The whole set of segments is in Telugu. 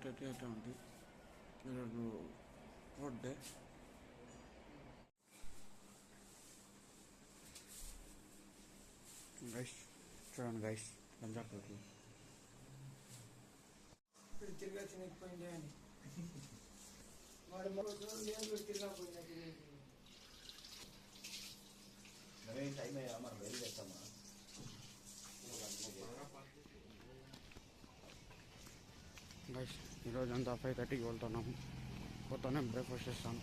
ఉంది ఈరోజు ఫుడ్ డే. గైస్ చూడండి గైస్ పంజాబ్లోకి తిరిగా చిన్నపోయిందే అని వాడు మరో నేను తిరిగా పోయినా గైస్ ఈరోజు అంతా 5:30కి వెళ్తున్నాము. పోతానే బ్రేక్ఫాస్ట్ చేస్తాను.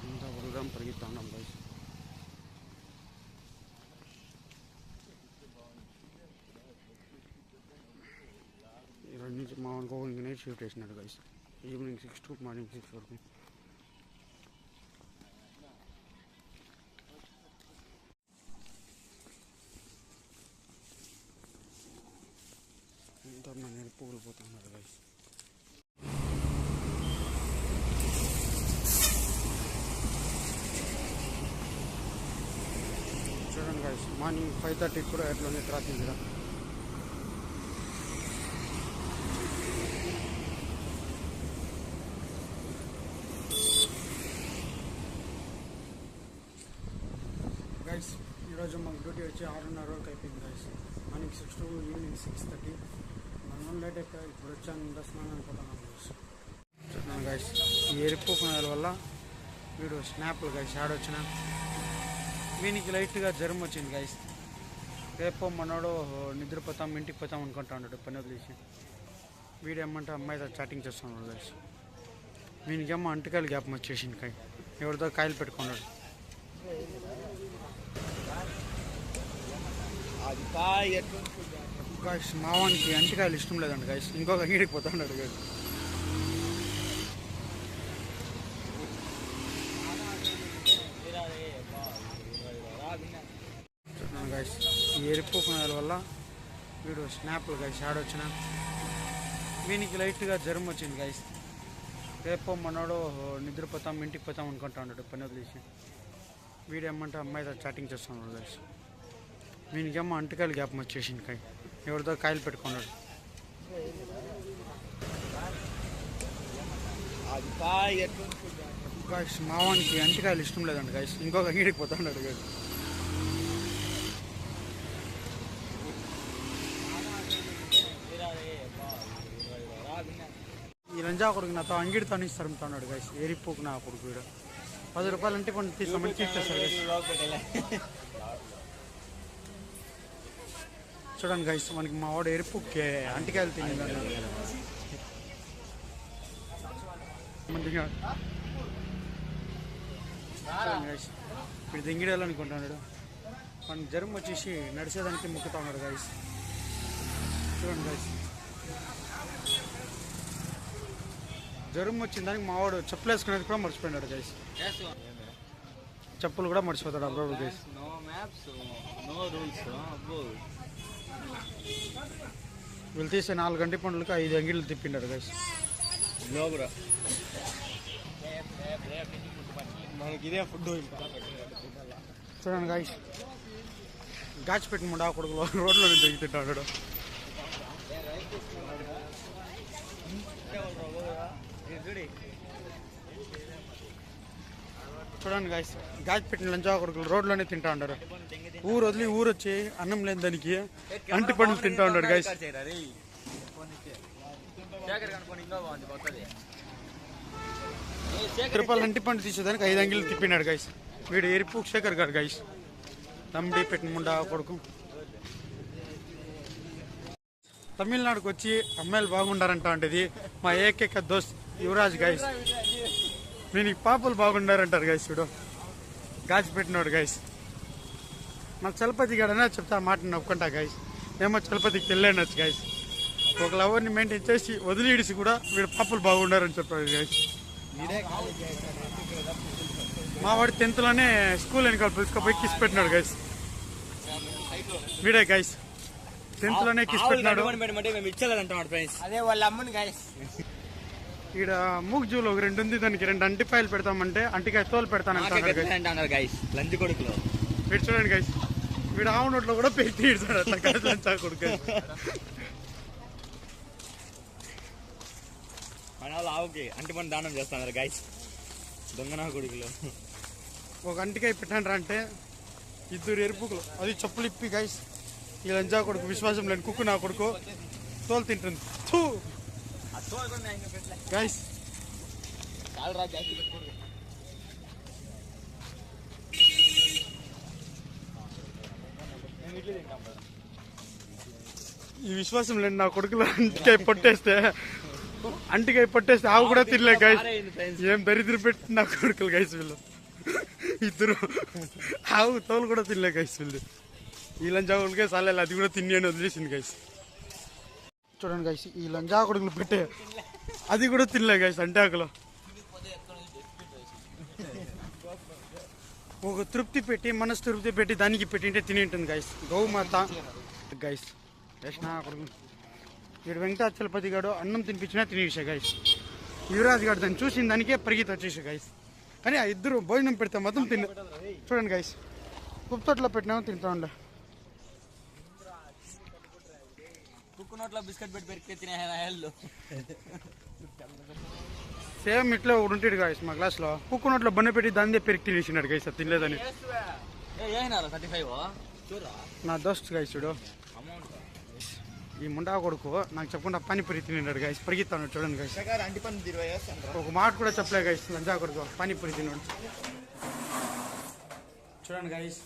అంతా ఉదయం పరిగెత్తున్నాం గైస్. ఈరోజు నుంచి మా ఇంకో నైట్ షిఫ్ట్ వేసినాడు గైస్. ఈవినింగ్ 6 to మార్నింగ్ 6 వరకు. అంతా మన పువ్వులు పోతున్నారు గైస్. చూడండి గైస్ మార్నింగ్ 5:30 కూడా ఎట్లా ట్రాఫిక్ కదా. గైస్ ఈరోజు మాకు డ్యూటీ వచ్చి 6:30 వరకు అయిపోయింది గైస్. Morning 6 to evening 6:30. మనం లేట్ అయిపోయి ఇప్పుడు వచ్చాను దర్శనాన్ని అనుకుంటున్నాను గైస్. చూడండి గైస్ ఈ ఎరిపోకునేల వల్ల వీడు స్నాప్లు గైస్ ఆడొచ్చిన వీనికి లైట్గా జ్వరం వచ్చింది గైస్. రేపు మనోడు నిద్రపోతాం ఇంటికి పోతాం అనుకుంటా ఉన్నాడు పని వదిలేసి. వీడు ఏమంటే అమ్మాయితో చాటింగ్ చేస్తున్నాడు గైస్. వీనికేమో అంటకాయలు గ్యాపం వచ్చేసింది కాయ ఎవరితో కాయలు పెట్టుకున్నాడు. గైస్ మావానికి అంటికాయలు ఇష్టం లేదండి గైస్. ఇంకొక అంగిడికి పోతా ఉన్నాడు గైస్. గైస్ ఈ ఎరిపోకునేల వల్ల వీడు స్నాప్లు గైస్ ఆడొచ్చిన వీనికి లైట్గా జ్వరం వచ్చింది గైస్. రేపు మనోడు నిద్రపోతాం ఇంటికి పోతాం అనుకుంటా ఉన్నాడు పని వదిలేసి. వీడు ఏమంటే అమ్మాయితో చాటింగ్ చేస్తున్నాడు గైస్. వీనికేమో అంటకాయలు గ్యాపం వచ్చేసింది కాయ ఎవరితో కాయలు పెట్టుకున్నాడు. గైస్ మావానికి అంటకాయలు ఇష్టం లేదండి గైస్. ఇంకొక అంగిడికి పోతా ఉన్నాడు గైస్. ఈ రంజా కొడుకు నాతో అంగిడితో తరుముతున్నాడు గైస్. ఏరిపోకు నా కొడుకు వీడు 10 రూపాయలు అంటే కొన్ని తీసామని తీసేస్తారు గైస్. చూడండి గైస్ మనకి మా వాడు ఎరుపుకి అంటికాయలు తిన్నాడు. చూడండి గైస్ వీడు దింగిడాలనుకుంటున్నాడు. మనకి జ్వరం వచ్చేసి నడిచేదానికి మొక్కుతా ఉన్నాడు గైస్. చూడండి గైస్ జ్వరం వచ్చిన దానికి మా వాడు చెప్పులు వేసుకునేది కూడా మర్చిపోయినాడు గైస్. చెప్పులు కూడా మర్చిపోతాడు అప్పుడు గైస్. వీళ్ళు తీసే 4 గంటల పండ్లకు 5 అంగిళ్ళు తిప్పిండారు గైస్. చూడండి గైస్ గాచిపెట్టిన ముండా కొడుకు రోడ్లోనే దిగి తింటాడు. చూడండి గైస్ గాచిపెట్టిన లంచా కొడుకులు రోడ్లోనే తింటా ఉంటారు. ఊరు వదిలి ఊరు వచ్చి అన్నం లేని దానికి అంటి పండ్లు తింటా ఉంటాడు గైస్. రూపాయలు అంటి పండు తీసేదానికి 5 అంగిళ్ళు తిప్పినాడు గైస్. వీడు ఎరిపు శేఖర్ గారు గైస్. తమ్ముడి పెట్టిన ముండా కొడుకు. తమిళనాడుకు వచ్చి అమ్మాయిలు బాగుండారంట అంటది మా ఏకైక దోస్త్ యువరాజ్ గైస్. దీనికి పాపలు బాగుండారంటారు గైస్. చూడు గాచి పెట్టినాడు గైస్. నాకు చలపతి గడనే చెప్తా మాట నవ్వుకుంటా గైస్. ఏమో చలపతికి వెళ్ళానొచ్చు గైస్. ఒక లవర్ని మెయింటైన్ చేసి వదిలి ఇడిసి కూడా వీడు పాపలు బాగుండారని చెప్పాడు గైస్. మా వాడు 10th స్కూల్ వెనకాల పిలుచుకోపోయి కిస్ పెట్టినాడు గైస్. వీడే గైస్ 10th కిస్ పెట్టినాడు. అదే వాళ్ళ అమ్మని గైస్. ఇక్కడ మూగ్ జూలో ఒక 2 ఉంది. దానికి 2 అంటిపాయలు పెడతామంటే అంటికాయ తోలు పెడతానంటారు గైస్. లంచ్ కొడుకులో వీడు చూడండి గైస్. వీడు ఆవు నోట్లో కూడా పెట్టి ఇస్తాడు అట్లా లంచా కొడుకు. మన వాళ్ళు ఆవుకి అంటి పని దానం చేస్తున్నారు గైస్. దొంగనా కొడుకులు. ఒక అంటికాయ పెట్టండి అంటే ఇద్దరు ఎరుపుకులు అది చెప్పులు ఇప్పి గైస్. ఈ లంజా కొడుకు విశ్వాసం లేని కుక్కు నా కొడుకు తోలు తింటుంది గైస్. ఈ విశ్వాసం లేని నా కొడుకులు అంటికాయ పట్టేస్తే ఆవు కూడా తినలే గైస్. ఏం దరిద్ర పెట్టి నా కొడుకులు గైస్ వీళ్ళు ఇద్దరు. ఆవు తోలు కూడా తినలే గైస్ వీళ్ళు. ఈ లంజా కొడుకే సాలే అది కూడా తిని అని వదిలేసింది గైస్. చూడండి గైస్, ఈ లంజా కొడుకులు పెట్టే అది కూడా తినలే గైస్. అంటే ఆకులో ఒక తృప్తి పెట్టి మనసు తృప్తి పెట్టి దానికి పెట్టింటే తిని ఉంటుంది గైస్. గౌమాత గైస్. యష్ణ కొడుకు వీడు వెంకటాచలపతి గారు అన్నం తినిపించినా తినేసా గైస్. యువరాజ్ గారు దాన్ని చూసిన దానికే పరిగెత్తి వచ్చేసా గైస్. కానీ ఆ ఇద్దరు భోజనం పెడితే మొత్తం తిన్న. చూడండి గైస్, కుప్పతోట్లో పెట్టినామో తింటా ఉండే. కుక్కు నోట్లో బిస్కెట్ పెట్టి పెరిగి తినే సేమ్ ఇట్లా ఉంటాడు గైస్ మా క్లాస్లో. కుక్కు నోట్లో బన్న పెట్టి దాన్ని పెరిగి తినేసినాడు గైస్. అది తినలేదని. నా దోస్త్ గైస్ చూడు. ఈ ముండా కొడుకు నాకు చెప్పకుండా పానీపూరి తిన్నాడు గైస్. పరిగెత్తాను చూడండి గైస్. ఒక మాట కూడా చెప్పలే గైస్. లంజా కొడుకు పానీపూరి తిన్నాడు. చూడండి గైస్,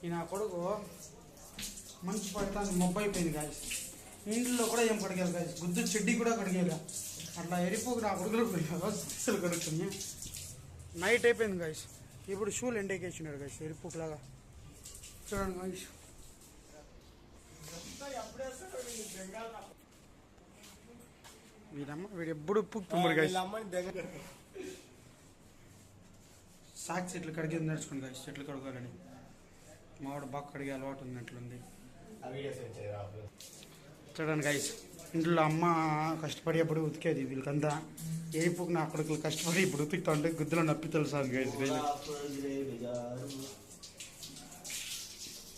ఈ నా కొడుకు మంచి పడతాను మొబ్బు అయిపోయింది గైస్. ఇంట్లో కూడా ఏం కడిగారు గైస్. గుద్దు చెడ్డీ కూడా కడిగారు. అట్లా ఎరిపోకు నా కొడుకులు అసలు కడుగుతుంది. నైట్ అయిపోయింది గైస్. ఇప్పుడు షూలు ఎండేకేసినాడు గైస్ ఎరిపోకులాగా. చూడండి గైస్, వీడమ్మ వీడు ఎప్పుడు పుక్కుతున్నారు గైస్. సాక్షి చెట్లు కడిగేది నేర్చుకోండి గైస్. చెట్లు కడగాలని మావాడు బాగా కడిగే అలవాటు ఉన్నట్లుంది. చూడండి గైస్, ఇంట్లో అమ్మ కష్టపడి ఎప్పుడు ఉతికేది వీళ్ళకంతా. ఏపుకు నా కొడుకులు కష్టపడి ఇప్పుడు ఉతుకుతా ఉంటే గుద్దులో నప్పి తెలుసాను గైస్.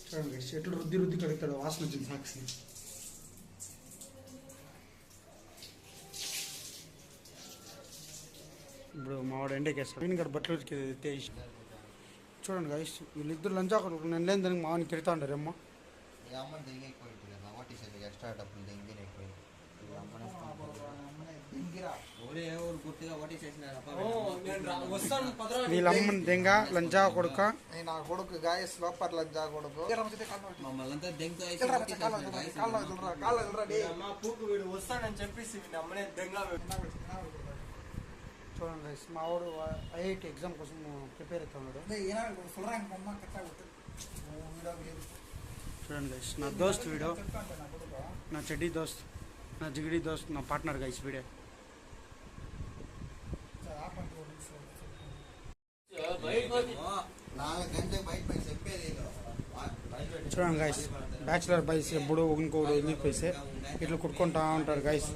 చూడండి గైస్, చెట్లు రుద్ది రుద్ది కడుగుతాడు. వాసన వచ్చింది సాక్షి. ఇప్పుడు మావాడు ఎండకేస్తాడు. నేను ఇక్కడ బట్టలు ఉతికేసి. చూడండి గైస్, వీళ్ళిద్దరు లంచా కొడుకు. నేను లేని దానికి మామని తిడతా ఉంటారేమో. వీళ్ళమ్మని దెంగ లంచా కొడుక. నా కొడుకు గాయస్ లోపర్ లంచా కొడుకు. వస్తాడని చెప్పేసి చూడండి గైస్, మా వాడు ఐఐటి ఎగ్జామ్ కోసం ప్రిపేర్ అవుతా ఉన్నాడు. చూడండి గైస్, నా దోస్త్ వీడియో, నా చెడ్డీ దోస్త్, నా జిగిడి దోస్త్, నా పార్ట్నర్ గైస్ వీడియో. చూడండి గైస్, బ్యాచులర్ బాయ్స్ ఎప్పుడు ఇంకోడు ఎందుకు పోయిస్తే ఇట్లా కుట్టుకుంటా ఉంటారు గైస్.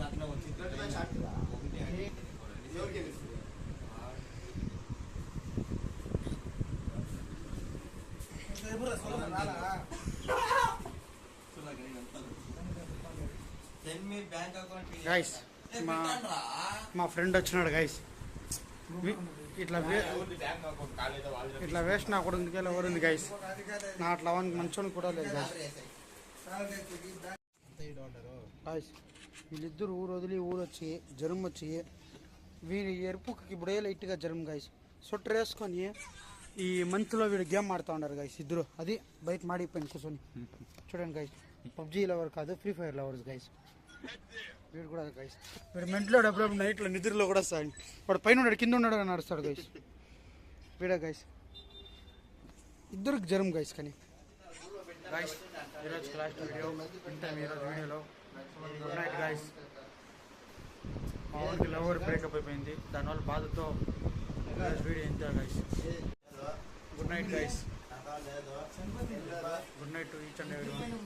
గైస్ మా ఫ్రెండ్ వచ్చినాడు గైస్. ఇట్లా వేస్ట్ నా కూడా ఎందుకు ఎవరుంది గైస్. నా అట్లా అవన్నీ మంచోని కూడా లేదు గైస్. గైస్ వీళ్ళిద్దరు ఊరు వదిలి ఊరు వచ్చి జ్వరం వచ్చి వీడి ఎరుపుకి ఇప్పుడే లైట్గా జ్వరం గైస్. సొట్టు వేసుకొని ఈ మంత్లో వీడు గేమ్ ఆడుతూ ఉన్నారు గైస్ ఇద్దరు. అది బయట మాడిపోయింది కూర్చొని. చూడండి గైస్, పబ్జీ లవర్ కాదు, ఫ్రీ ఫైర్ లవర్స్ గైస్. వీడు కూడా గైస్, వీడు మెంట్లో అప్పుడప్పుడు నైట్లో నిద్రలో కూడా వస్తాడు. వాడు పైన ఉన్నాడు, కింద ఉన్నాడు అని నడుస్తాడు గైస్. వీడే గైస్, ఇద్దరికి జ్వరం గైస్. కానీ గైస్ ఈరోజు లాస్ట్ వీడియో ఉంటాం. ఈరోజు వీడియోలో గుడ్ నైట్ గైస్. మా ఊరికి లవర్ బ్రేకప్ అయిపోయింది, దానివల్ల బాధతో వీడియో ఇంత guys. Good night guys. Good night to each and everyone.